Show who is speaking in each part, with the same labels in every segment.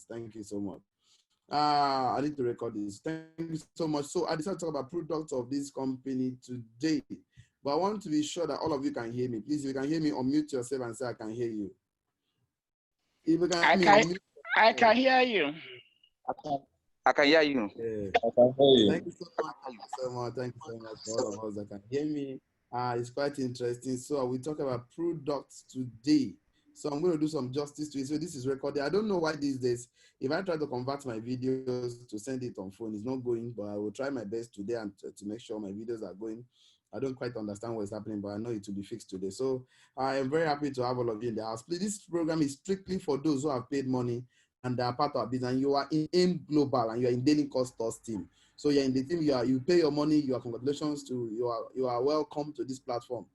Speaker 1: this. Thank you so much. I need to record this. Thank you so much. So I decided to talk about products of this company today. But I want to be sure that all of you can hear me. Please, if you can hear me, unmute yourself and say I can hear you. If you can hear me, unmute
Speaker 2: I can hear you.
Speaker 3: I can hear you.
Speaker 1: yeah.
Speaker 4: I can hear you.
Speaker 1: Thank you so much. Thank you so much. Thank you so much for all of us that can hear me. It's quite interesting. So we talk about products today. So I'm going to do some justice to it. So this is recorded. I don't know why these days, if I try to convert my videos to send it on phone, it's not going, but I will try my best today and to make sure my videos are going. I don't quite understand what's happening, but I know it will be fixed today. So I am very happy to have all of you in the house. Please, this program is strictly for those who have paid money and they are part of our business. And you are in AIM Global and you are in Daily Cost Us team. So you're in the team, you pay your money, you are congratulations to, you are welcome to this platform.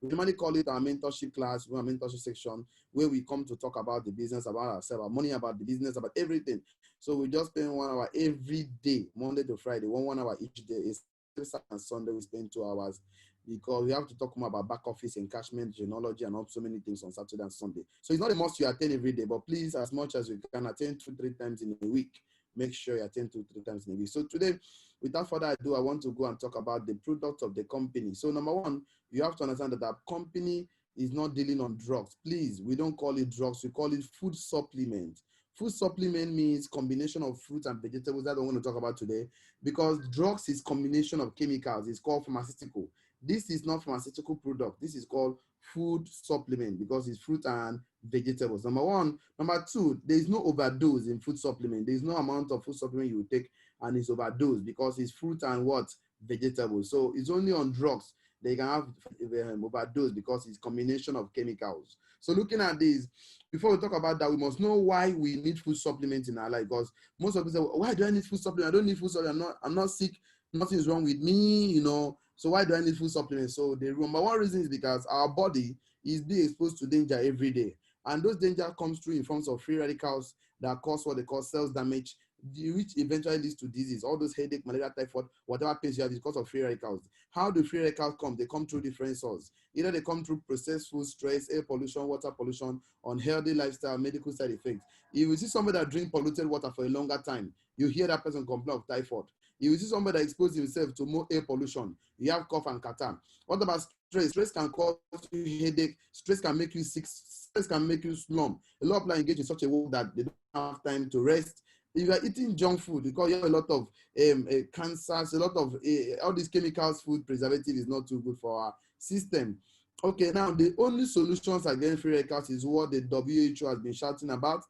Speaker 1: We normally call it our mentorship class, our mentorship section, where we come to talk about the business, about ourselves, about money, about the business, about everything. So we just spend 1 hour every day, Monday to Friday, 1 hour each day. It's Saturday and Sunday, we spend 2 hours because we have to talk more about back office, encashment, genealogy, and so many things on Saturday and Sunday. So it's not a must you attend every day, but please, as much as you can, attend 2-3 times in a week. Make sure you attend 2-3 times in a week. So today, without further ado, I want to go and talk about the product of the company. So number one, you have to understand that our company is not dealing on drugs. Please, we don't call it drugs. We call it food supplement. Food supplement means combination of fruits and vegetables. That's what I want to talk about today, because drugs is combination of chemicals. It's called pharmaceutical. This is not pharmaceutical product. This is called food supplement because it's fruit and vegetables. Number one. Number two, there is no overdose in food supplement. There is no amount of food supplement you will take and it's overdose because it's fruit and what? Vegetables. So it's only on drugs they can have overdose because it's combination of chemicals. So looking at this, before we talk about that, we must know why we need food supplements in our life. Because most of us say, why do I need food supplement? I don't need food supplement. I'm not sick. Nothing is wrong with me, you know. So why do I need food supplements? So the number one reason is because our body is being exposed to danger every day. And those danger comes through in forms of free radicals that cause what they call cells damage, which eventually leads to disease. All those headache, malaria, typhoid, whatever pains you have is because of free radicals. How do free radicals come? They come through different sources. Either they come through processed food, stress, air pollution, water pollution, unhealthy lifestyle, medical side effects. If you see somebody that drink polluted water for a longer time, you hear that person complain of typhoid. If you see somebody that exposes himself to more air pollution, you have cough and catarrh. What about stress? Stress can cause you headache. Stress can make you sick. Stress can make you slump. A lot of people engage in such a way that they don't have time to rest. If you are eating junk food, because you have a lot of cancers, a lot of all these chemicals, food preservative is not too good for our system. Okay, now the only solutions against free radicals is what the WHO has been shouting about.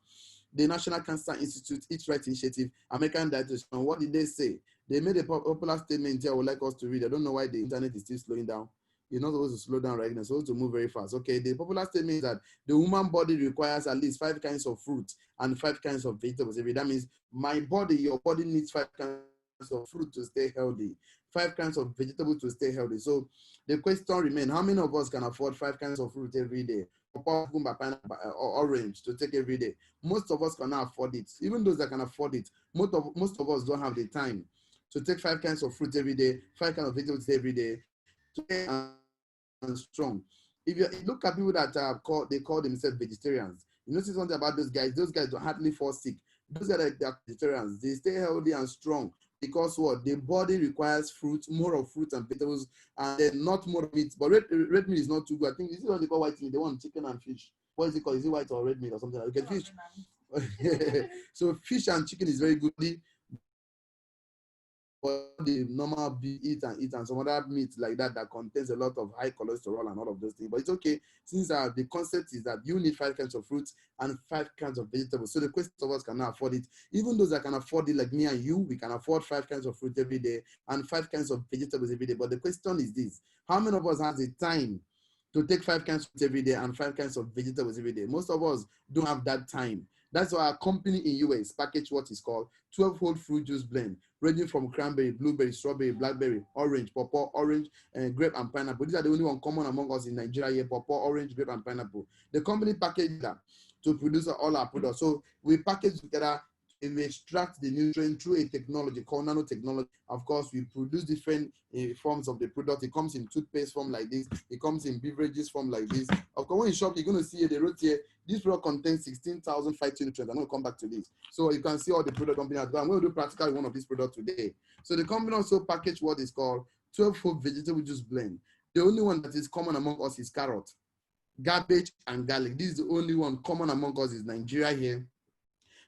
Speaker 1: The National Cancer Institute, Eat Right Initiative, American Dietitian. What did they say? They made a popular statement here I would like us to read. I don't know why the internet is still slowing down. You're not supposed to slow down right now, it's supposed to move very fast. Okay, the popular statement is that the human body requires at least 5 kinds of fruit and 5 kinds of vegetables every day. That means my body, your body needs 5 kinds of fruit to stay healthy, 5 kinds of vegetables to stay healthy. So the question remains, how many of us can afford 5 kinds of fruit every day? Or orange to take every day? Most of us cannot afford it. Even those that can afford it, most of us don't have the time to take 5 kinds of fruit every day, 5 kinds of vegetables every day, to get and strong. If you look at people that they call themselves vegetarians, you notice something about those guys don't hardly fall sick. Those guys that are vegetarians, they stay healthy and strong because what? The body requires fruit, more of fruit and vegetables, and then not more meat. But red meat is not too good. I think this is what they call white meat. They want chicken and fish. What is it called? Is it white or red meat or something? Okay, fish. So fish and chicken is very good. But the normal eat and some other meat like that contains a lot of high cholesterol and all of those things. But it's okay, since the concept is that you need 5 kinds of fruits and 5 kinds of vegetables. So the question of us cannot afford it. Even those that can afford it, like me and you, we can afford 5 kinds of fruit every day and 5 kinds of vegetables every day. But the question is this: how many of us has the time to take 5 kinds of fruit every day and 5 kinds of vegetables every day? Most of us don't have that time. That's why our company in US package what is called 12 whole fruit juice blend, ranging from cranberry, blueberry, strawberry, blackberry, orange, pawpaw, orange, grape, and pineapple. These are the only one common among us in Nigeria here: pawpaw, orange, grape, and pineapple. The company packaged that to produce all our products. So we package together we extract the nutrient through a technology called nanotechnology. Of course, we produce different forms of the product. It comes in toothpaste form like this. It comes in beverages form like this. Of course, when you shop, you're going to see the wrote here, this product contains 16,000 phytonutrients. I'm going to come back to this. So you can see all the product company has got. I'm going to do practical one of these products today. So the company also packaged what is called 12-fold vegetable juice blend. The only one that is common among us is carrot, cabbage, and garlic. This is the only one common among us is Nigeria here.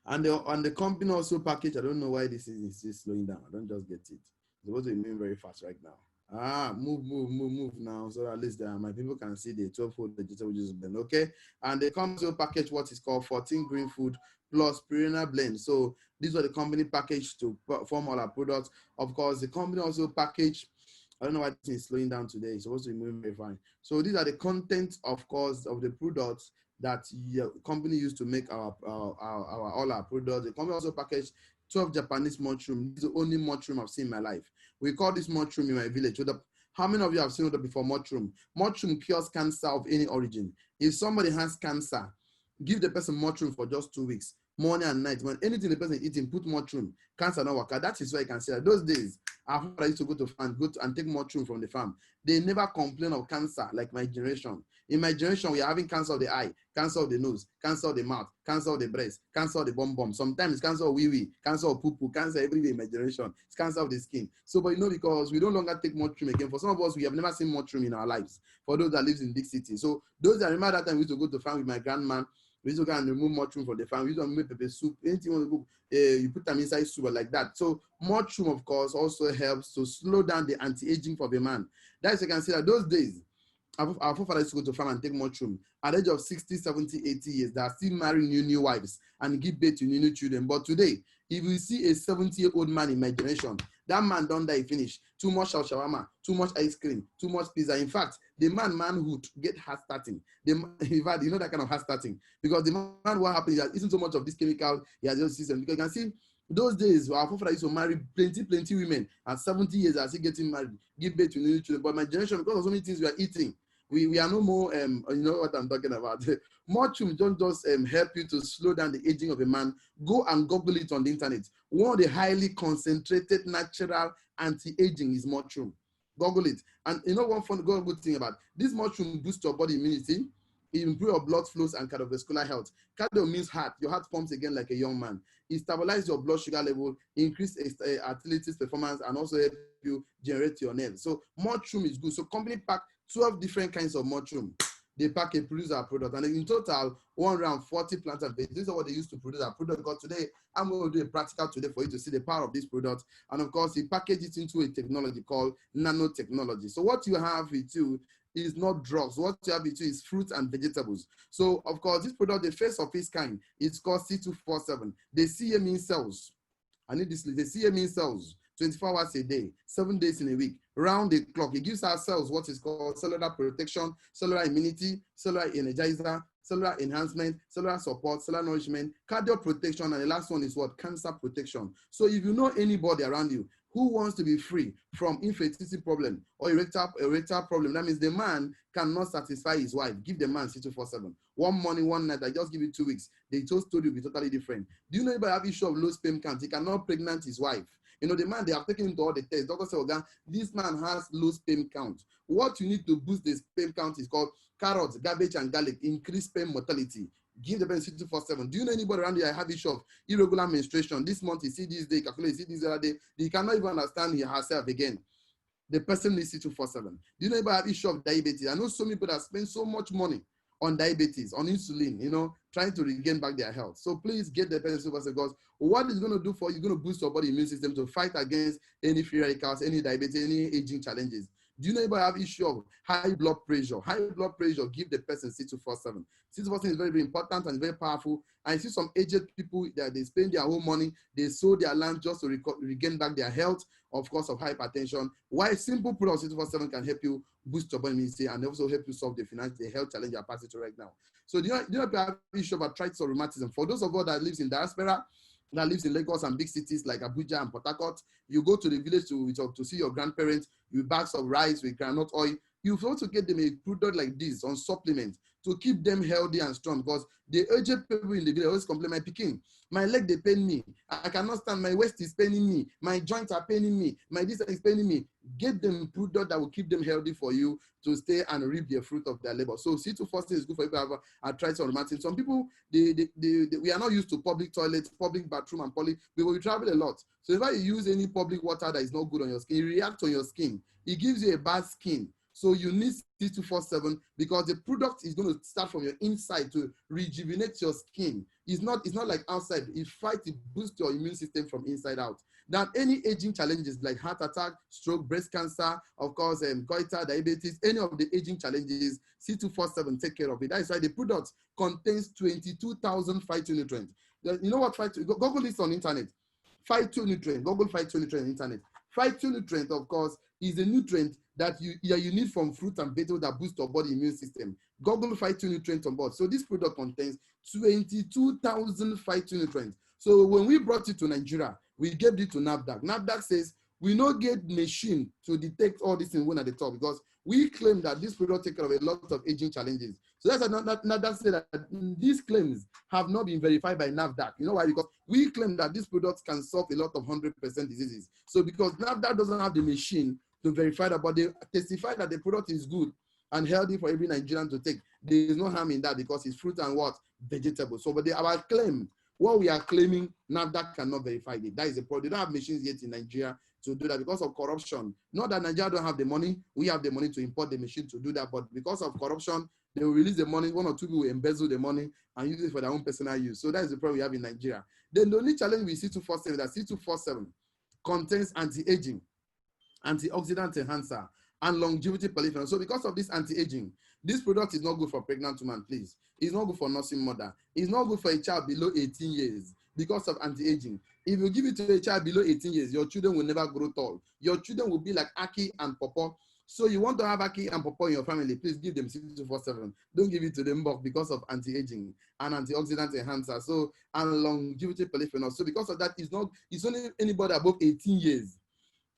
Speaker 1: And the company also package. I don't know why this is slowing down. I don't just get it. It's supposed to be moving very fast right now. Move now, so at least my people can see the 12-fold vegetable juice blend. Okay, and the company also package what is called 14 green food plus perennial blend. So these are the company package to form all our products. Of course, the company also package. I don't know why this is slowing down today. It's supposed to be moving very fine. So these are the contents, of course, of the products that your company used to make all our products. The company also packaged 12 Japanese mushroom. This is the only mushroom I've seen in my life. We call this mushroom in my village. How many of you have seen it before? Mushroom. Mushroom cures cancer of any origin. If somebody has cancer, give the person mushroom for just 2 weeks, morning and night. When anything the person eating, put mushroom. Cancer not work out. That is why you can see that. Those days, our father used to go to farm, and take mushroom from the farm. They never complain of cancer like my generation. In my generation, we are having cancer of the eye, cancer of the nose, cancer of the mouth, cancer of the breast, cancer of the bum. Sometimes it's cancer of wee-wee, cancer of poo-poo, cancer everywhere in my generation. It's cancer of the skin. So, but because we no longer take mushroom again. For some of us, we have never seen mushroom in our lives. For those that lives in big cities. So those that remember that time we used to go to farm with my grandma. We used to go and remove mushroom from the farm. We used to make pepper soup. Anything you want to cook, you put them inside soup like that. So mushroom, of course, also helps to slow down the anti-aging for the man. That's you can see that those days, our forefathers used to go to farm and take mushroom. At the age of 60, 70, 80 years, they are still marrying new wives and give birth to new children. But today, if you see a 70-year-old man in my generation, that man don't die finish. Too much shawarma, too much ice cream, too much pizza. In fact, the manhood get heart starting. In fact, you know that kind of heart starting. Because the man, what happens, he has eaten so much of this chemical, he has just system. Because you can see, those days, our forefathers used to marry plenty women. At 70 years, they are still getting married, give birth to new children. But my generation, because of so many things we are eating, we are no more, you know what I'm talking about. Mushroom don't just help you to slow down the aging of a man. Go and Google it on the internet. One of the highly concentrated natural anti-aging is mushroom. Google it. And you know one fun good thing about this mushroom boosts your body immunity, it improves your blood flows and cardiovascular health. Cardio means heart. Your heart pumps again like a young man. It stabilizes your blood sugar level, increase athletics performance, and also help you generate your nerves. So mushroom is good. So company pack 12 different kinds of mushroom. They pack and produce our product. And in total, 140 plants and vegetables. These are what they used to produce our product. Because today, I'm going to do a practical today for you to see the power of this product. And of course, he packaged it into a technology called nanotechnology. So what you have with you is not drugs. What you have with you is fruits and vegetables. So of course, this product, the first of its kind, is called C247. The CA means cells. I need this. The CA means cells. 24 hours a day, 7 days in a week, round the clock. It gives our cells what is called cellular protection, cellular immunity, cellular energizer, cellular enhancement, cellular support, cellular nourishment, cardio protection, and the last one is what? Cancer protection. So if you know anybody around you who wants to be free from infertility problem or erectile problem, that means the man cannot satisfy his wife, give the man C247. One morning, one night, I just give you 2 weeks. The whole story will be totally different. Do you know anybody have issue of low sperm count? He cannot pregnant his wife. You know, the man, they have taken him to all the tests. Doctor said, okay, this man has low sperm count. What you need to boost the sperm count is called carrots, cabbage, and garlic. Increase sperm mortality. Give the person C247. Do you know anybody around here that have issue of irregular menstruation? This month, you see this day, calculate, you see this other day. He cannot even understand herself again. The person needs C247. Do you know anybody have issue of diabetes? I know so many people that spend so much money on diabetes, on insulin, you know, trying to regain back their health. So please get the person C247 because what it's going to do for you, going to boost your body immune system to fight against any free radicals, any diabetes, any aging challenges. Do you know anybody have issue of high blood pressure? High blood pressure, give the person C247. C247 is very, very important and very powerful. And I see some aged people that they spend their whole money, they sold their land just to regain back their health, of course, of hypertension. Why simple product C247 can help you boost your body immunity and also help you solve the health challenge you're passing through right now. So do you know if you have issue of arthritis or rheumatism? For those of us that lives in diaspora, that lives in Lagos and big cities like Abuja and Port Harcourt, you go to the village to see your grandparents, you bags of rice with groundnut oil. You also get them a product like this on supplement to keep them healthy and strong, because the aged people in the village always complain, my pikin, my leg they pain me, I cannot stand, my waist is paining me, my joints are paining me, my this is paining me. Get them product that will keep them healthy for you to stay and reap the fruit of their labor. So C240 is good for people who have arthritis or rheumatism. Some people, we are not used to public toilets, public bathroom, and public, because we travel a lot. So if you use any public water that is not good on your skin, it reacts on your skin. It gives you a bad skin. So you need C247, because the product is going to start from your inside to rejuvenate your skin. It's not like outside. It boosts your immune system from inside out. Now, any aging challenges like heart attack, stroke, breast cancer, of course, goiter, diabetes, any of the aging challenges, C247 take care of it. That is why the product contains 22,000 phytonutrients. You know what? Google this on internet. Phytonutrient. Google phytonutrient on internet. Phytonutrient, of course, is a nutrient that you need from fruit and vegetables that boost your body immune system. Google phytonutrient on board. So this product contains 22,000 phytonutrients. So when we brought it to Nigeria, we gave it to NAFDAC. NAFDAC says we not get machine to detect all these things when at the top, because we claim that this product take care of a lot of aging challenges. So that's NAFDAC say that these claims have not been verified by NAFDAC. You know why? Because we claim that these products can solve a lot of 100% diseases. So because NAFDAC doesn't have the machine to verify that, but they testify that the product is good and healthy for every Nigerian to take. There is no harm in that, because it's fruit and what? Vegetables. So, but our claim, what we are claiming, NAFDAC cannot verify it. That is the problem. They don't have machines yet in Nigeria to do that because of corruption. Not that Nigeria don't have the money. We have the money to import the machine to do that, but because of corruption, they will release the money. One or two people will embezzle the money and use it for their own personal use. So that is the problem we have in Nigeria. Then the only challenge with C247 is that C247 contains anti-aging, antioxidant enhancer, and longevity polyphenol. So because of this anti-aging, this product is not good for pregnant women, please. It's not good for nursing mother. It's not good for a child below 18 years because of anti-aging. If you give it to a child below 18 years, your children will never grow tall. Your children will be like Aki and Popo. So you want to have Aki and Popo in your family, please give them C247. Don't give it to them because of anti-aging and antioxidant enhancer. So, and longevity polyphenol. So because of that, it's only anybody above 18 years.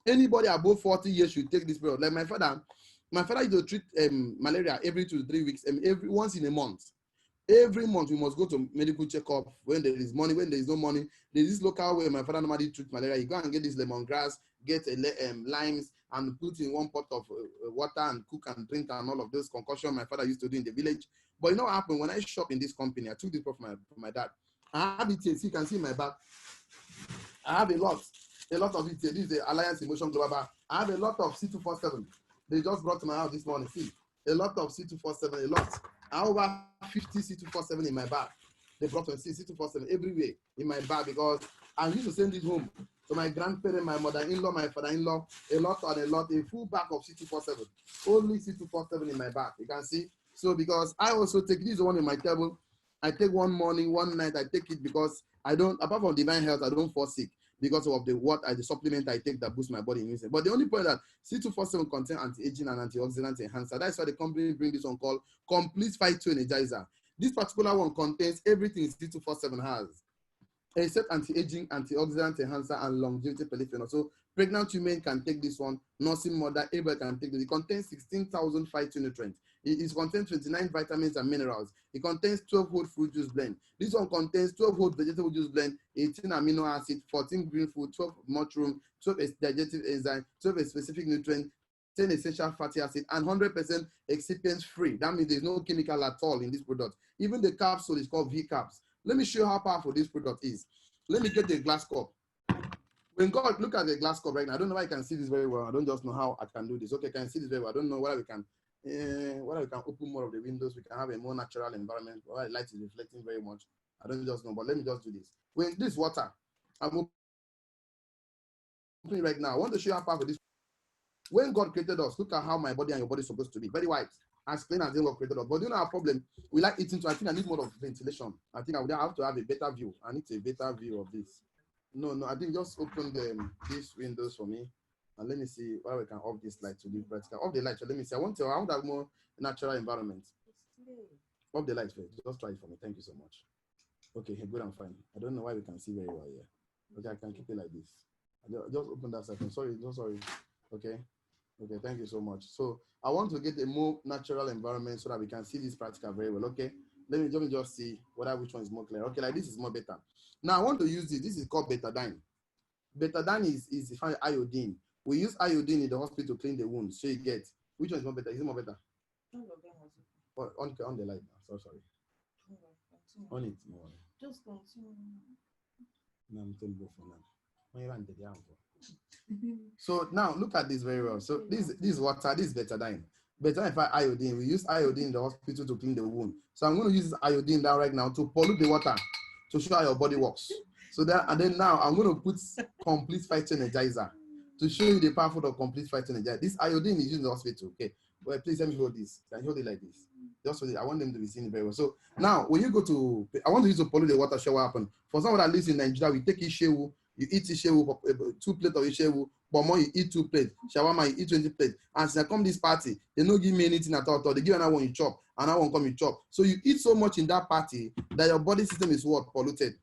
Speaker 1: Anybody above 40 years should take this product. Like my father used to treat malaria every 2 to 3 weeks, once in a month. Every month we must go to medical checkup. When there is money, when there is no money, there is this local way my father normally treats malaria. You go and get this lemongrass, get limes, and put in one pot of water and cook and drink and all of those concoction my father used to do in the village. But you know what happened when I shop in this company? I took this from my dad. I have it here. So you can see my back. I have a lot of it here. This is the Alliance Emotion Global Bar. I have a lot of C247. They just brought to my house this morning. See, a lot of C247, a lot. I have over 50 C247 in my bag. They brought me C247 everywhere in my bag, because I used to send it home to my grandparents, my mother-in-law, my father-in-law, a full bag of C247. Only C247 in my bag. You can see. So because I also take this one in my table. I take one morning, one night. I take it because I don't, apart from divine health, I don't fall sick because of the supplement I take that boosts my body immune system. But the only point that C247 contains anti-aging and antioxidant enhancer. That's why the company bring this one called Complete Phyto Energizer. This particular one contains everything C247 has, except anti-aging, antioxidant enhancer, and longevity polyphenol. So pregnant women can take this one. Nursing mother, everybody can take this. It contains 16,000 phytonutrients. It contains 29 vitamins and minerals. It contains 12-whole fruit juice blend. This one contains 12-whole vegetable juice blend, 18 amino acid, 14 green food, 12 mushroom, 12 digestive enzyme, 12 specific nutrient, 10 essential fatty acid, and 100% excipients free. That means there's no chemical at all in this product. Even the capsule is called V-Caps. Let me show you how powerful this product is. Let me get the glass cup. When God, look at the glass cup right now. I don't know if I can see this very well. I don't just know how I can do this. Okay, can see this very well. I don't know whether we can open more of the windows. We can have a more natural environment where the light is reflecting very much. I don't just know, but let me just do this. When this water, I'm opening right now. I want to show you how powerful this. When God created us, look at how my body and your body is supposed to be. Very white, as clean as God created us. But you know our problem? We like eating, so I think I need more of ventilation. I think I would have to have a better view. I need a better view of this. No, I think just open these windows for me. And let me see why we can off this light to leave vertical. Off the light. So let me see. I want to have more natural environment. Off the light first. Just try it for me. Thank you so much. Okay, good and fine. I don't know why we can see very well here. Okay, I can keep it like this. Just open that second. Sorry, no, sorry. Okay. Okay, thank you so much. So I want to get a more natural environment so that we can see this practical very well. Okay, let me just see which one is more clear. Okay, like this is more better. Now I want to use this. This is called betadine. Betadine is defined iodine. We use iodine in the hospital to clean the wounds. So you get which one is more better? Is it more better? On the light now. So sorry. On it more.
Speaker 2: Just continue.
Speaker 1: No, I'm telling you for now. So now look at this very well. So this water, this is betadine. Betadine for iodine. We use iodine in the hospital to clean the wound. So I'm going to use iodine down right now to pollute the water to show how your body works. So that, and then now I'm going to put complete phytoenergizer to show you the powerful of complete phytoenergizer. This iodine is used in the hospital. Okay, well, please let me hold this. Can you hold it like this? Just hold it. I want them to be seen very well. So now when you go to, I want to use to pollute the water. Show what happen. For someone that lives in Nigeria, we take ishewu. You eat ishewu, 2 plates of ishewu. But more, you eat 2 plates. Shawarma, you eat 20 plates. And since I come this party, they don't give me anything at all. They give another one you chop, another one come you chop. So you eat so much in that party that your body system is what? Polluted.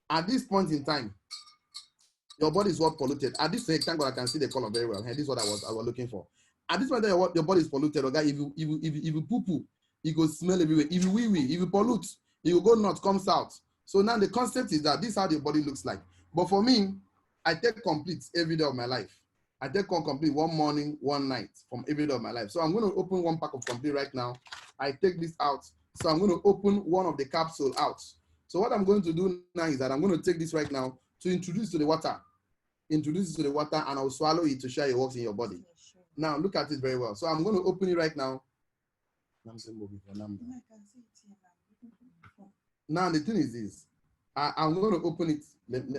Speaker 1: At this point in time, your body is what? Polluted. At this point, thank God I can see the color very well. And this is what I was looking for. At this point, your body is polluted. Okay? If you poo-poo, it go smell everywhere. If you wee-wee, if you pollute, it will go north, come south. So now the concept is that this is how the body looks like. But for me, I take complete every day of my life. I take complete one morning, one night from every day of my life. So I'm going to open one pack of complete right now. I take this out. So I'm going to open one of the capsule out. So what I'm going to do now is that I'm going to take this right now to introduce to the water. Introduce it to the water and I'll swallow it to show it works in your body. Now look at it very well. So I'm going to open it right now. Now the thing is this. I'm going to open it.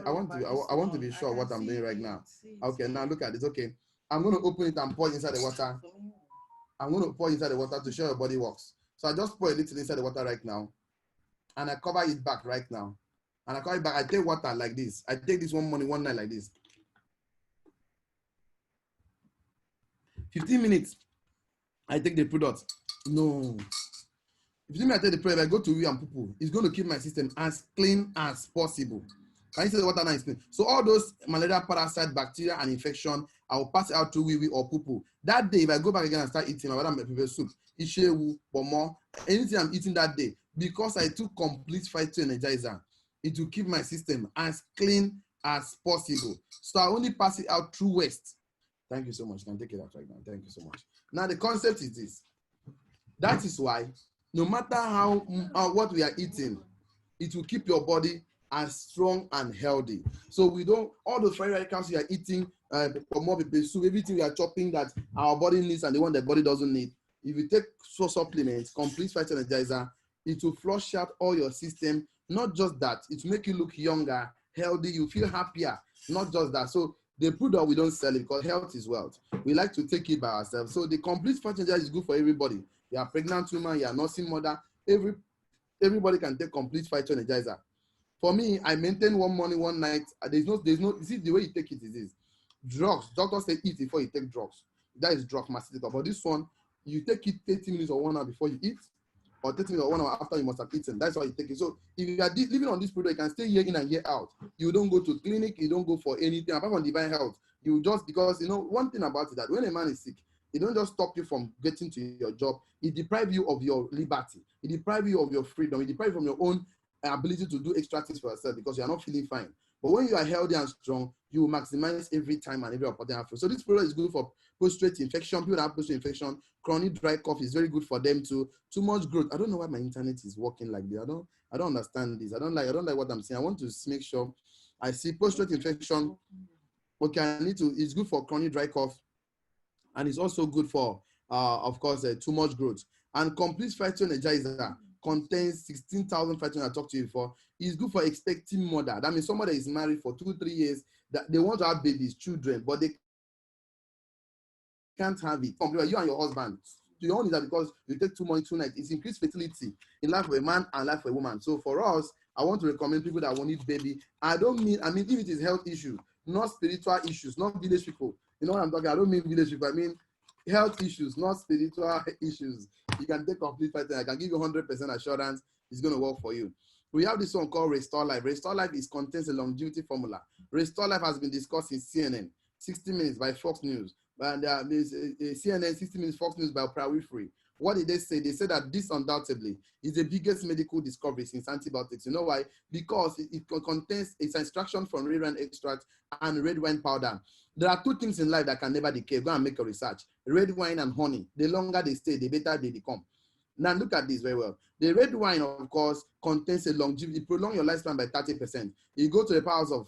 Speaker 1: I want to be sure what I'm doing right now. Okay, now look at this. Okay, I'm going to open it and pour it inside the water. I'm going to pour inside the water to show your body works. So I just pour a little inside the water right now, and I cover it back right now. And I cover it back. I take water like this. I take this one morning, one night like this. 15 minutes. I take the product. No. 15 minutes I take the product. I go to wee and poo-poo. It's going to keep my system as clean as possible. Can you see the water now is clean? So all those malaria, parasite, bacteria, and infection, I will pass it out to wee or poo-poo. That day, if I go back again and start eating, my pepper soup, ishewu, bomo, anything I'm eating that day, because I took complete phytoenergizer, it will keep my system as clean as possible. So I only pass it out through waste. Thank you so much. You can take it out right now. Thank you so much. Now the concept is this. That is why no matter how what we are eating, it will keep your body as strong and healthy. So we don't, all those free radicals we are eating, more people, so everything we are chopping that our body needs and the one the body doesn't need. If you take supplements, complete phytoenergizer, it will flush out all your system. Not just that, it will make you look younger, healthy, you feel happier. Not just that. So the product we don't sell it because health is wealth. We like to take it by ourselves. So the complete phytoenergizer is good for everybody. You are a pregnant woman, you are a nursing mother. Everybody can take complete phytoenergizer. For me, I maintain one morning, one night. There's no. You see, the way you take it is this. Drugs. Doctors say eat before you take drugs. That is drug masticator. But this one, you take it 30 minutes or 1 hour before you eat, or 30 minutes or 1 hour after you must have eaten. That's why you take it. So if you are living on this product, you can stay year in and year out. You don't go to clinic. You don't go for anything apart from divine health. You just, because you know one thing about it, that when a man is sick, it don't just stop you from getting to your job. It deprives you of your liberty. It deprives you of your freedom. It deprives you from your own ability to do extra things for yourself because you are not feeling fine. But when you are healthy and strong, you will maximize every time and every opportunity. So this product is good for prostate infection. People that have prostate infection, chronic dry cough is very good for them too. Too much growth. I don't know why my internet is working like this. I don't understand this. I don't like what I'm saying. I want to make sure I see prostate infection. Okay, it's good for chronic dry cough. And it's also good for, of course, too much growth. And complete phytoenergizer contains 16,000 phytoenergizer I talked to you before. It's good for expecting mother. That means somebody is married for 2-3 years, that they want to have babies, children, but they can't have it. You and your husband. To your own is that because you take 2 months, 2 nights, it's increased fertility in life of a man and life of a woman. So for us, I want to recommend people that want need baby. I mean, if it is health issue, not spiritual issues, not village people. You know what I'm talking? I don't mean village people. I mean health issues, not spiritual issues. You can take complete fighting. I can give you 100% assurance it's going to work for you. We have this one called Restore Life. Restore Life contains a longevity formula. Restore Life has been discussed in CNN, 60 Minutes by Fox News, And CNN, 60 Minutes, Fox News by Oprah Winfrey. What did they say? They said that this undoubtedly is the biggest medical discovery since antibiotics. You know why? Because it contains its extraction from red wine extract and red wine powder. There are two things in life that can never decay. Go and make a research. Red wine and honey. The longer they stay, the better they become. Now look at this very well. The red wine, of course, contains a longevity. It prolongs your lifespan by 30%. You go to the powers of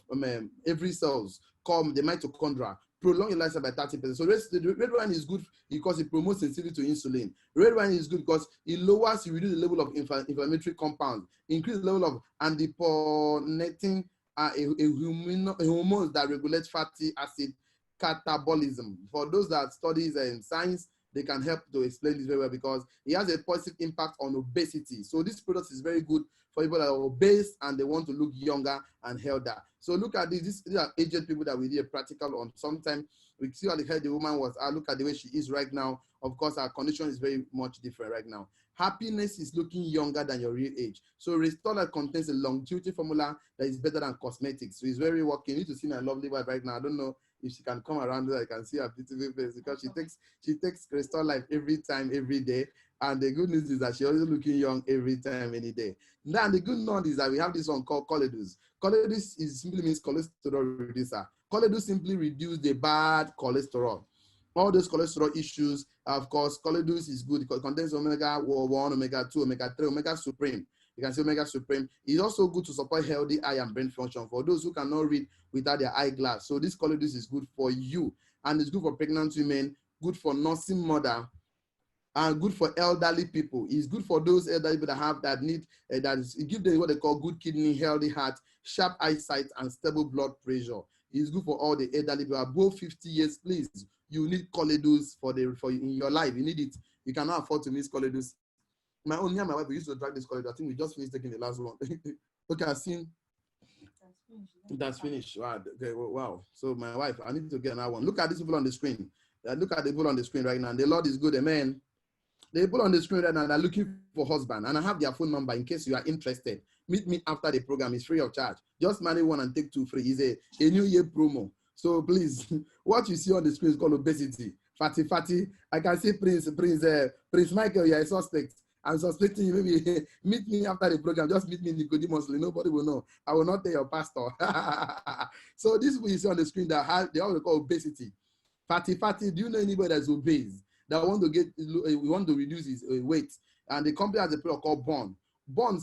Speaker 1: every cells, called the mitochondria, prolong your lifespan by 30%. So the red wine is good because it promotes sensitivity to insulin. Red wine is good because it lowers, you reduce the level of inflammatory compounds, increase the level of adiponectin, hormones that regulate fatty acid catabolism. For those that studies science, they can help to explain this very well because it has a positive impact on obesity. So this product is very good for people that are obese and they want to look younger and healthier. So look at this. These are aged people that we did a practical on. Sometimes we see how the head the woman was. Look at the way she is right now. Of course, our condition is very much different right now. Happiness is looking younger than your real age. So Restore contains a longevity formula that is better than cosmetics. So it's very working. You need to see my lovely wife right now. I don't know if she can come around there, I can see her beautiful face because she takes Restore Life every time, every day. And the good news is that she's always looking young every time, any day. Now the good news is that we have this one called Choleduz. Choleduz simply means cholesterol reducer. Choleduz simply reduces the bad cholesterol. All those cholesterol issues, of course, Choleduz is good because it contains omega-1, omega-2, omega-3, omega supreme. You can see omega supreme. It's also good to support healthy eye and brain function for those who cannot read without their eyeglass. So this Choleduz is good for you, and it's good for pregnant women, good for nursing mother, and good for elderly people. It's good for those elderly people that need it gives them what they call good kidney, healthy heart, sharp eyesight, and stable blood pressure. It's good for all the elderly people above 50 years. Please, you need Choleduz for in your life. You need it. You cannot afford to miss Choleduz. Me and my wife, we used to drag this Choleduz. I think we just finished taking the last one. Okay, I've seen. That's finished. Wow. Okay, wow. So my wife, I need to get another one. Look at these people on the screen. Look at the people on the screen right now. The Lord is good. Amen. The people on the screen right now are looking for husband, and I have their phone number in case you are interested. Meet me after the program. It's free of charge. Just marry one and take two free. It's a New Year promo. So please, what you see on the screen is called obesity. Fatty. I can see Prince Michael. You are a suspect. I'm suspecting you. Maybe meet me after the program. Just meet me in Nicodemusly. Nobody will know. I will not tell your pastor. So this is what you see on the screen that they all call obesity. Fatty. Do you know anybody that's obese that want to reduce his weight? And the company has a product called Bond. Bond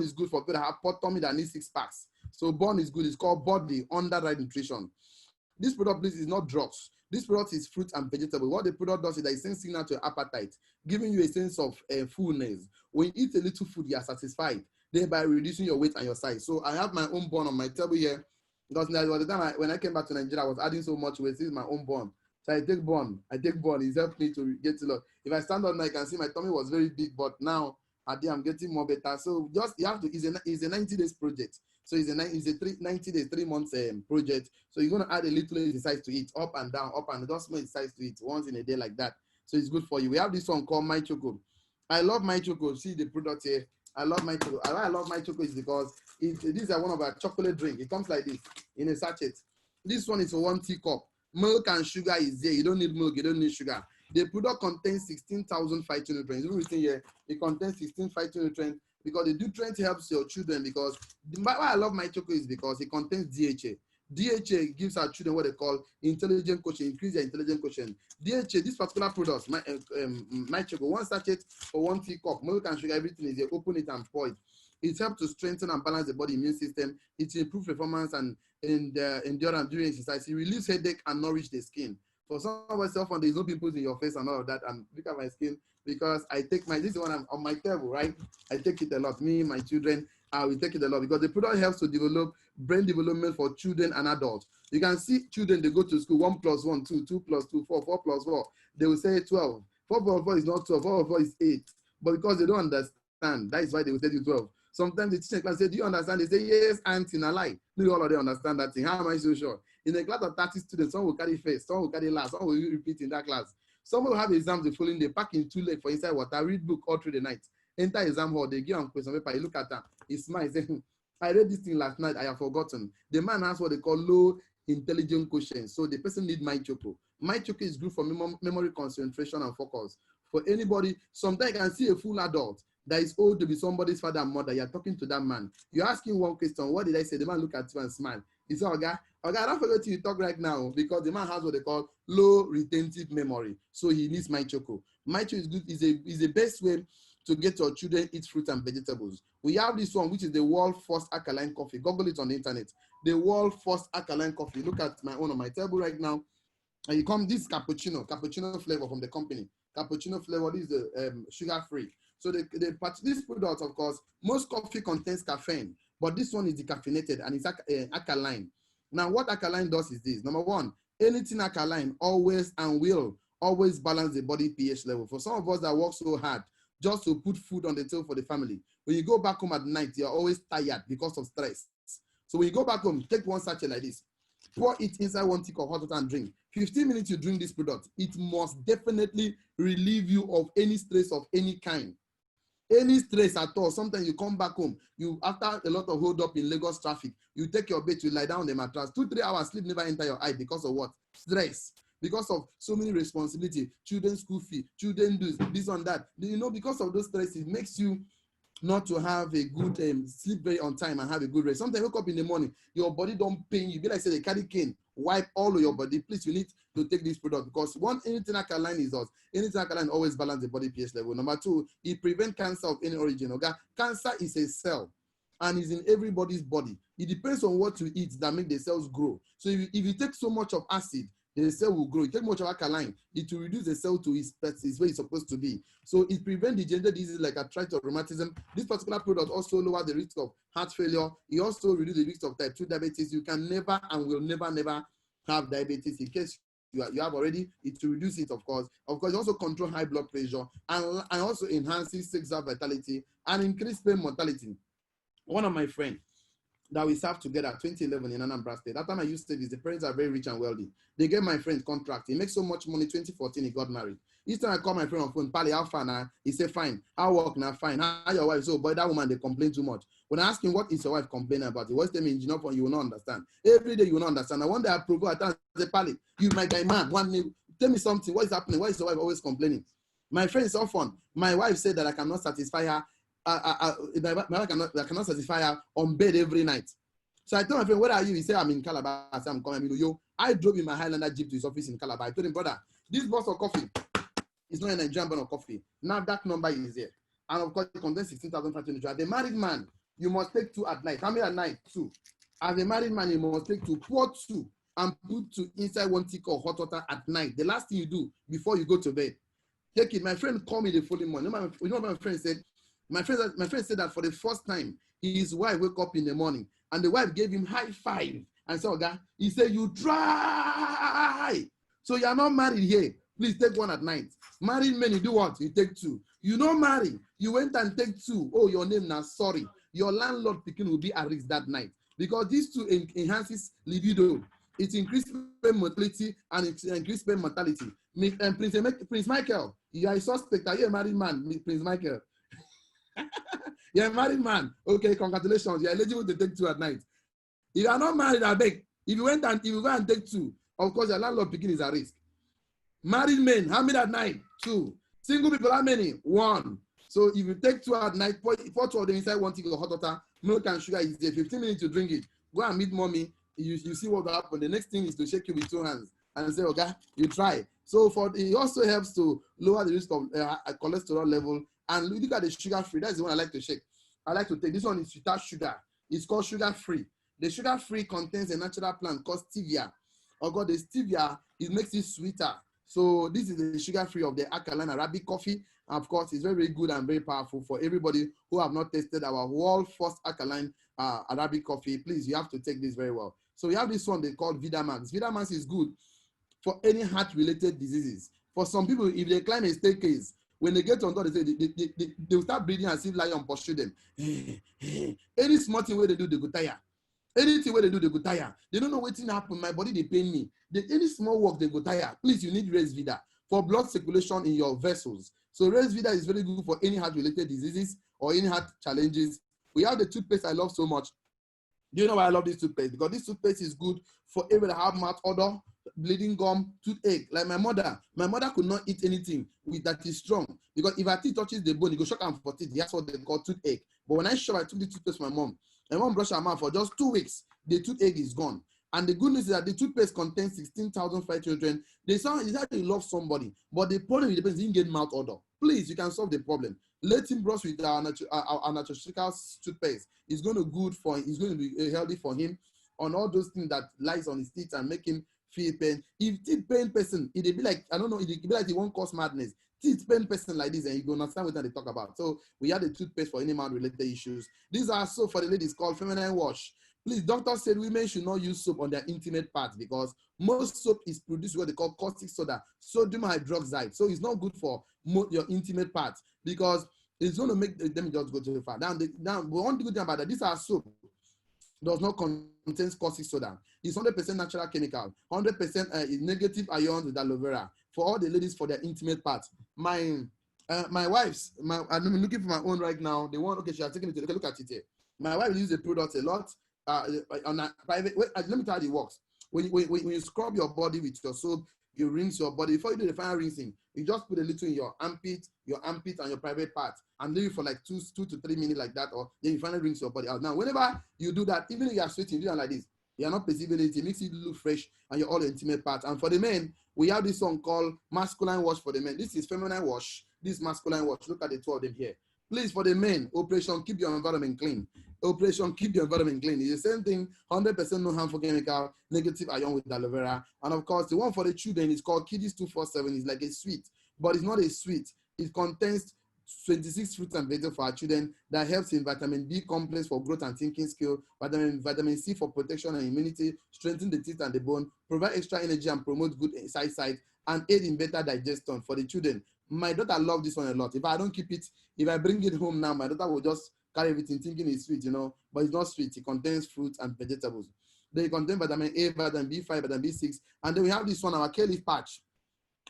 Speaker 1: is good for people that have pot tummy that need 6 packs. So Bond is good. It's called Body Under Right Nutrition. This product, please, is not drugs. This product is fruit and vegetable. What the product does is that it sends signal to your appetite, giving you a sense of fullness. When you eat a little food, you are satisfied, thereby reducing your weight and your size. So I have my own Bond on my table here, because there was the time when I came back to Nigeria, I was adding so much weight. This is my own Bond. So I take Bond. It's helped me to get to lot. If I stand up now, I can see my tummy was very big, but now I'm getting more better. So just you have to. It's a 90 days project. So it's a 90 days, 3 months project. So you're gonna add a little exercise to it, up and down, just more exercise to it once in a day like that. So it's good for you. We have this one called My Choco. I love My Choco. See the product here. I love My Choco. Why I love My Choco is because these are one of our chocolate drink. It comes like this in a sachet. This one is for 1 teacup. Milk and sugar is there. You don't need milk. You don't need sugar. The product contains 16,000 phytonutrients. Even written here, it contains 16 phytonutrients because the nutrient helps your children. Because why I love My Choco is because it contains DHA. DHA gives our children what they call intelligent quotient, increase their intelligent quotient. DHA, this particular product, My Choco, 1 sachet for 1 teacup, milk and sugar, everything is there. Open it and pour it. It helps to strengthen and balance the body immune system. It improves performance and endurance during exercise. It relieves headache and nourish the skin. For some of us, often there's no pimples in your face and all of that. And look at my skin because I take this is when I'm on my table, right? I take it a lot. Me, my children, we take it a lot because the product helps to develop brain development for children and adults. You can see children, they go to school 1 + 1, 2, 2 + 2, 4, 4 + 4. They will say 12. 4 + 4 is not 12. 4 + 4 is 8. But because they don't understand, that is why they will say 12. Sometimes the teacher class say, do you understand? They say, yes, auntie, in a lie. No, all of them understand that thing. How am I so sure? In a class of 30 students, some will carry first, some will carry last, some will repeat in that class. Some will have exams the following day, pack in 2 legs for inside water, read book all through the night. Enter exam hall, they give them question paper, you look at them, he smiles, I read this thing last night, I have forgotten. The man has what they call low intelligent quotient. So the person needs My Choco. My choke is good for memory, concentration, and focus. For anybody, sometimes you can see a full adult that is old to be somebody's father and mother. You're talking to that man. You're asking one question. What did I say? The man look at you and smile. He said, okay, I don't forget you talk right now because the man has what they call low retentive memory. So he needs my choco. My choco is good, is the best way to get your children eat fruit and vegetables. We have this one, which is the world first alkaline coffee. Google it on the internet. The world first alkaline coffee. Look at my own on my table right now. And you come this cappuccino flavor from the company. Cappuccino flavor, this is the sugar-free. So this product, of course, most coffee contains caffeine, but this one is decaffeinated and it's alkaline. Now, what alkaline does is this. Number one, anything alkaline always and will always balance the body pH level. For some of us that work so hard just to put food on the table for the family, when you go back home at night, you're always tired because of stress. So when you go back home, take one sachet like this, pour it inside 1 stick of hot water and drink. 15 minutes you drink this product, it must definitely relieve you of any stress of any kind. Any stress at all. Sometimes you come back home, you after a lot of hold up in Lagos traffic, you take your bed, you lie down on the mattress, 2-3 hours sleep never enter your eye because of what? Stress. Because of so many responsibility, children's school fee, children do this and that. You know, because of those stress, it makes you not to have a good sleep very on time and have a good rest. Sometimes you wake up in the morning, your body don't pain you. Be like say they carry cane, wipe all of your body. Please, you need to take this product because one, anything alkaline is us. Anything alkaline always balance the body pH level. Number two, it prevents cancer of any origin. Okay, cancer is a cell and is in everybody's body. It depends on what you eat that make the cells grow. So if you take so much of acid, the cell will grow. You take much of alkaline, it will reduce the cell to its where it's supposed to be. So it prevents degenerative diseases like arthritis or rheumatism. This particular product also lowers the risk of heart failure. It also reduces the risk of type 2 diabetes. You can never and will never have diabetes. In case you have already, it will reduce it, of course. Of course, it also control high blood pressure and also enhances sexual vitality and increase pain mortality. One of my friends that we served together 2011 in Anambra State. That time I used to the parents are very rich and wealthy. They gave my friend contract. He makes so much money. 2014, he got married. Each time I call my friend on phone, Pali, how far now? He said, fine. How work now? Fine. How your wife? So, boy, that woman, they complain too much. When I ask him, what is your wife complaining about? He was telling me, engineer, you will not understand. Every day you will not understand. I one day I provoke, I say, Pali, you my guy man, one day, tell me something. What is happening? Why is your wife always complaining? My friend is often, my wife said that I cannot satisfy her. I cannot satisfy her on bed every night. So I told my friend, where are you? He said, I'm in Calabar. I said, I'm coming. Yo, I drove in my Highlander Jeep to his office in Calabar. I told him, brother, this box of coffee is not a Nigerian brand of coffee. Now that number is there. And of course, it contains 16,500. The married man, you must take 2 at night. How many at night? 2. As a married man, you must take 2, pour 2, and put 2 inside 1 stick of hot water at night. The last thing you do before you go to bed. Take it. My friend called me the following morning. You know what my friend said? My friend said that for the first time, his wife woke up in the morning and the wife gave him high five and said, okay, he said, you try. So you are not married here. Please take 1 at night. Married men, you do what? You take 2. You not marry. You went and take 2. Oh, your name now, sorry. Your landlord picking will be at risk that night because these 2 enhances libido. It increases pain mortality and it increases pain mortality. Prince Michael, you are a suspect. Are you a married man, Prince Michael? You're a married man. Okay, congratulations. You're eligible to take 2 at night. If you are not married, I beg. If you go and take 2, of course, your landlord picking is at risk. Married men, how many at night? 2. Single people, how many? 1. So if you take 2 at night, pour 2 of them inside 1 stick of hot water, milk and sugar is there. 15 minutes to drink it. Go and meet mommy. You see what will happen. The next thing is to shake you with 2 hands and say, okay, you try. So it also helps to lower the risk of cholesterol level. And look at the sugar-free. That's the one I like to shake. I like to take. This one is without sugar. It's called sugar-free. The sugar-free contains a natural plant called stevia. Oh God, the stevia, it makes it sweeter. So this is the sugar-free of the alkaline Arabic coffee. Of course, it's very, very good and very powerful for everybody who have not tasted our world first alkaline Arabic coffee. Please, you have to take this very well. So we have this one they call Vidamax. Vidamax is good for any heart-related diseases. For some people, if they climb a staircase, when they get on top, they will start breathing as if lion pursue them. Any small thing where they do, they go tire. Anything where they do, they go tire. They don't know what's happen. My body, they pain me. Any small work, they go tire. Please, you need Resvida for blood circulation in your vessels. So Resvida is very good for any heart-related diseases or any heart challenges. We have the toothpaste I love so much. Do you know why I love this toothpaste? Because this toothpaste is good for everyone that have mouth odor, bleeding gum, toothache. Like my mother could not eat anything with that is strong, because if her teeth touches the bone, it go shock her for teeth. That's what they call toothache. But when I took the toothpaste for my mom brushed her mouth for just 2 weeks, the toothache is gone. And the good news is that the toothpaste contains 16,500. They sound exactly love somebody, but the problem with the person is he didn't get mouth odor. Please, you can solve the problem. Let him brush with our natural toothpaste. It's going to be healthy for him on all those things that lies on his teeth and make him feel pain. If teeth pain person, it'd be like, I don't know, it'd be like it won't cause madness. Teeth pain person like this, and you will understand what they talk about. So we had the toothpaste for any man-related issues. These are soap for the ladies called feminine wash. Please, doctor said women should not use soap on their intimate parts because most soap is produced what they call caustic soda, sodium hydroxide. So it's not good for your intimate parts because it's going to make them just go too far. Now, one good thing about that, these are soap does not contain caustic soda. It's 100% natural chemical, 100% negative ions with aloe vera for all the ladies for their intimate parts. My wife's, I'm looking for my own right now. The one, okay, she has taken it to look at it here. My wife uses the product a lot on a private. Wait, let me tell you how it works. When you scrub your body with your soap, you rinse your body. Before you do the final rinsing, you just put a little in your armpit, and your private part, and leave it for like 2 to 3 minutes like that, or then you finally rinse your body out. Now, whenever you do that, even if you are sweating, you do it like this. You are not perceiving it. It makes it look fresh, and you're all intimate parts. And for the men, we have this one called masculine wash for the men. This is feminine wash. This masculine wash. Look at the two of them here. Please, for the men, Operation Keep Your Environment Clean. Operation Keep Your Environment Clean. It's the same thing, 100% no harmful chemical, negative ion with aloe vera. And of course, the one for the children is called Kiddies 247. It's like a sweet, but it's not a sweet. It contains 26 fruits and vegetables for our children that helps in vitamin B complex for growth and thinking skill, vitamin C for protection and immunity, strengthen the teeth and the bone, provide extra energy and promote good sight, and aid in better digestion for the children. My daughter loves this one a lot. If I don't keep it, if I bring it home now, my daughter will just carry everything thinking it's sweet, but it's not sweet. It contains fruits and vegetables. They contain vitamin A, vitamin B5, vitamin B6, and then we have this one, our K-leaf patch.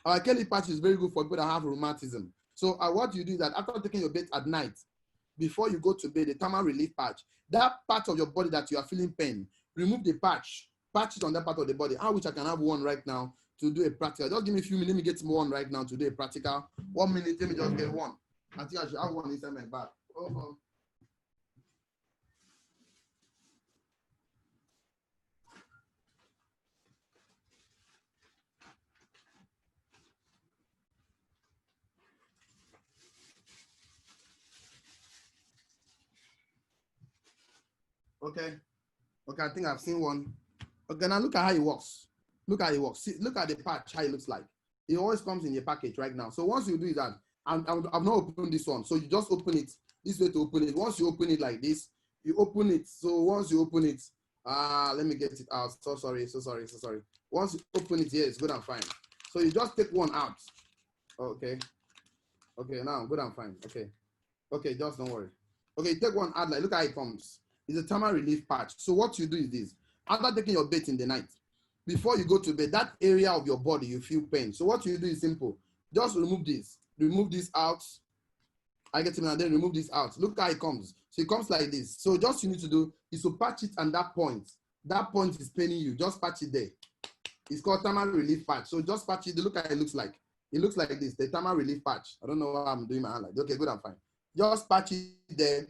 Speaker 1: Our K-leaf patch is very good for people that have rheumatism. So what you do is that after taking your bed at night, before you go to bed, the thermal relief patch, that part of your body that you are feeling pain, remove the patch it on that part of the body. I wish I can have one right now to do a practical. Just give me a few minutes, let me get one right now to do a practical. 1 minute, let me just get one. I think I should have one inside my bag. Oh. Okay, I think I've seen one. Okay, now look at how it works. See, look at the patch, how it looks like. It always comes in your package right now. So once you do that, I've not opened this one. So you just open it this way to open it. Once you open it like this, you open it. So once you open it, let me get it out. So sorry. Once you open it here, it's good and fine. So you just take one out. Okay, now good and fine. Okay, just don't worry. Okay, take one out, like look how it comes. It's a thermal relief patch. So what you do is this. After taking your bath in the night, before you go to bed, that area of your body, you feel pain. So what you do is simple. Just remove this. Remove this out. I get it, and then remove this out. Look how it comes. So it comes like this. So just you need to do is to patch it on that point. That point is paining you. Just patch it there. It's called thermal relief patch. So just patch it. Look how it looks like. It looks like this, the thermal relief patch. I don't know why I'm doing my hand like that. Okay, good and fine. Just patch it there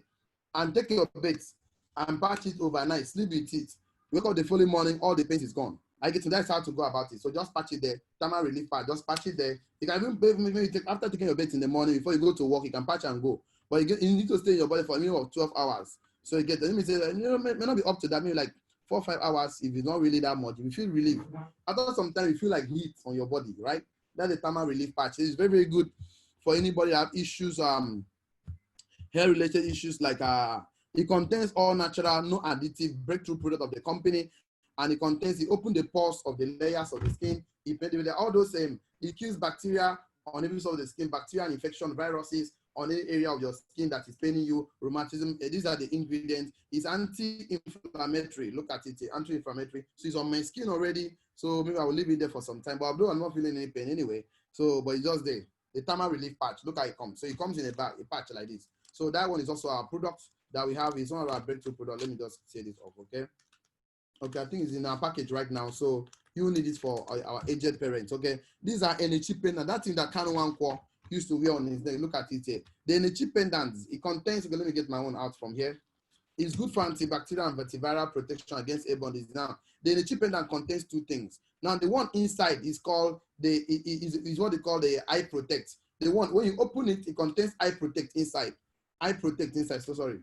Speaker 1: and take your bath and patch it overnight. Sleep with it. Wake up the following morning, all the pain is gone. I get to that's how to go about it. So just patch it there. Thermal relief patch. Just patch it there. You can even maybe after taking your bath in the morning before you go to work, you can patch and go. But you need to stay in your body for a minimum of 12 hours. So you get. Let me say that may not be up to that. Maybe like 4 or 5 hours. If it's not really that much, you feel relief. After some time, you feel like heat on your body, right? That's the thermal relief patch. It's very, very good for anybody that have issues, hair-related issues like it contains all natural, no additive, breakthrough product of the company, and it open the pores of the layers of the skin. All those it kills bacteria on every side of the skin, bacteria and infection, viruses on any area of your skin that is paining you, rheumatism. These are the ingredients. It's anti-inflammatory. Look at it, anti-inflammatory. So it's on my skin already. So maybe I will leave it there for some time. But although I'm not feeling any pain anyway. So, but it's just there. The thermal relief patch. Look how it comes. So it comes in a bag, a patch like this. So that one is also our product. that we have is one of our breakthrough products. Let me just say this off, okay? Okay, I think it's in our package right now. So you need it for our aged parents, okay? These are NHE pendant, that thing that Kanu Wankwo used to wear on his neck. Look at it here. The NHE pendants, it contains, okay, let me get my own out from here. It's good for antibacterial and antiviral protection against airborne disease. Now, the NHE pendant contains two things. Now, the one inside is called is what they call the eye protect. The one when you open it, it contains eye protect inside. Eye protect inside. So sorry,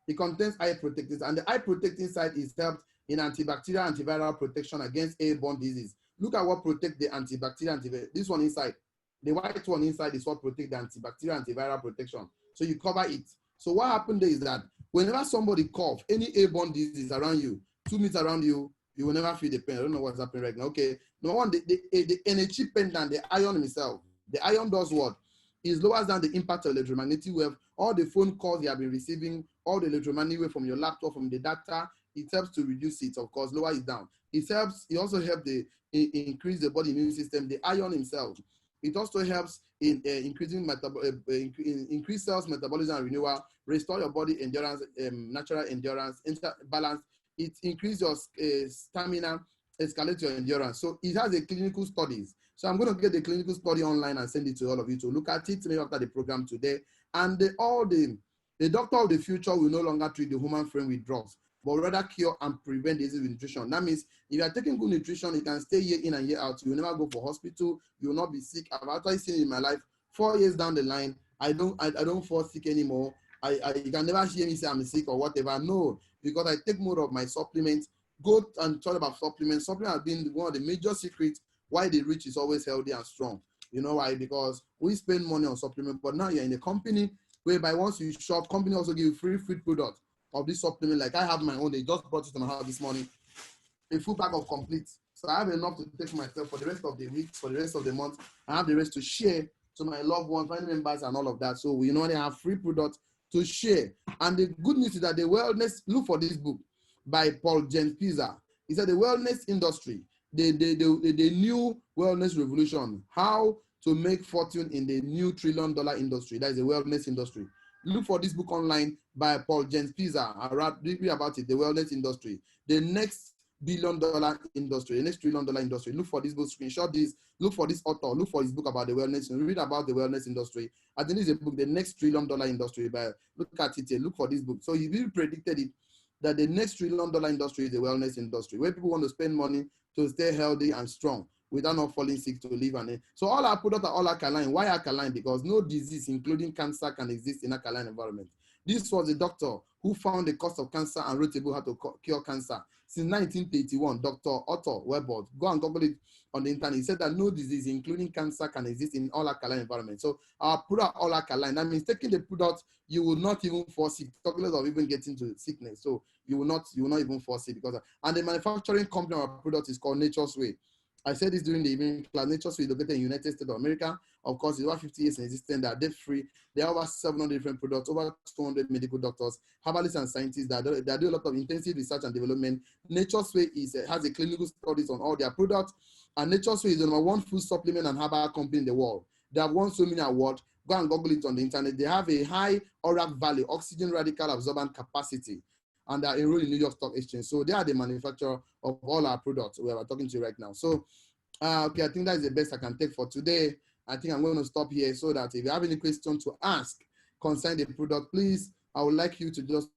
Speaker 1: it contains eye protect, and the eye protect inside is helped in antibacterial antiviral protection against airborne disease. Look at what protect the antibacterial antiviral. This one inside, the white one inside is what protect the antibacterial antiviral protection. So you cover it. So what happened there is that whenever somebody cough, any airborne disease around you, 2 meters around you, you will never feel the pain. I don't know what's happening right now. Okay, number one, the NHE pendant, the ion himself. The ion does what? It lowers down the impact of electromagnetic wave. All the phone calls you have been receiving, all the electromagnetic wave from your laptop, from the data, it helps to reduce it, of course, lower it down. It also helps increase the body immune system, the ion himself. It also helps in increasing increase cells metabolism and renewal, restore your body endurance, natural endurance, balance. It increases your stamina, escalate your endurance. So it has a clinical studies. So I'm going to get the clinical study online and send it to all of you to look at it maybe after the program today. And the doctor of the future will no longer treat the human frame with drugs, but rather cure and prevent disease with nutrition. That means if you are taking good nutrition, you can stay year in and year out. You will never go for hospital. You will not be sick. I've actually seen in my life, 4 years down the line, I don't fall sick anymore. You can never hear me say I'm sick or whatever. No, because I take more of my supplements. Go and talk about supplements. Supplements have been one of the major secrets why the rich is always healthy and strong. You know why? Because we spend money on supplements, but now you're in a company whereby once you shop, company also give you free product of this supplement. Like I have my own, they just brought it to my house this morning, a full bag of complete. So I have enough to take myself for the rest of the week, for the rest of the month. I have the rest to share to my loved ones, family members, and all of that. So we only have free products to share. And the good news is that the wellness, look for this book by Paul James Pizza. He said the wellness industry, the new wellness revolution, how to make fortune in the new $1 trillion industry. That is the wellness industry. Look for this book online by Paul James Pizza. I read briefly about it, the wellness industry. The next $1 billion industry, the next $1 trillion industry. Look for this book, screenshot this, look for this author, look for his book about the wellness, and read about the wellness industry. I think this is a book, the next $1 trillion industry, but look at it here, look for this book. So he really predicted it, that the next $1 trillion industry is the wellness industry, where people want to spend money to stay healthy and strong without not falling sick to live. And so all our products are all alkaline. Why alkaline? Because no disease, including cancer, can exist in alkaline environment. This was a doctor who found the cause of cancer and wrote a book how to cure cancer. Since 1981, Dr. Otto Warburg, go and Google it on the internet. He said that no disease, including cancer, can exist in all alkaline environment. So our product all alkaline. That means taking the product, you will not even fall sick, talk less of even getting to sickness. So you will not even fall sick because and the manufacturing company of our product is called Nature's Way. I said this during the evening class. Nature's Way is located in the United States of America. Of course, it's over 50 years in existence. They are debt-free. They have over 700 different products, over 200 medical doctors, herbalists, and scientists that do a lot of intensive research and development. Nature's Way has a clinical studies on all their products, and Nature's Way is the #1 food supplement and herbal company in the world. They have won so many awards. Go and Google it on the internet. They have a high ORAC value, oxygen radical absorbent capacity, and they are enrolled in New York Stock Exchange. So they are the manufacturer of all our products we are talking to you right now. So, okay, I think that is the best I can take for today. I think I'm going to stop here so that if you have any questions to ask concerning the product, please, I would like you to just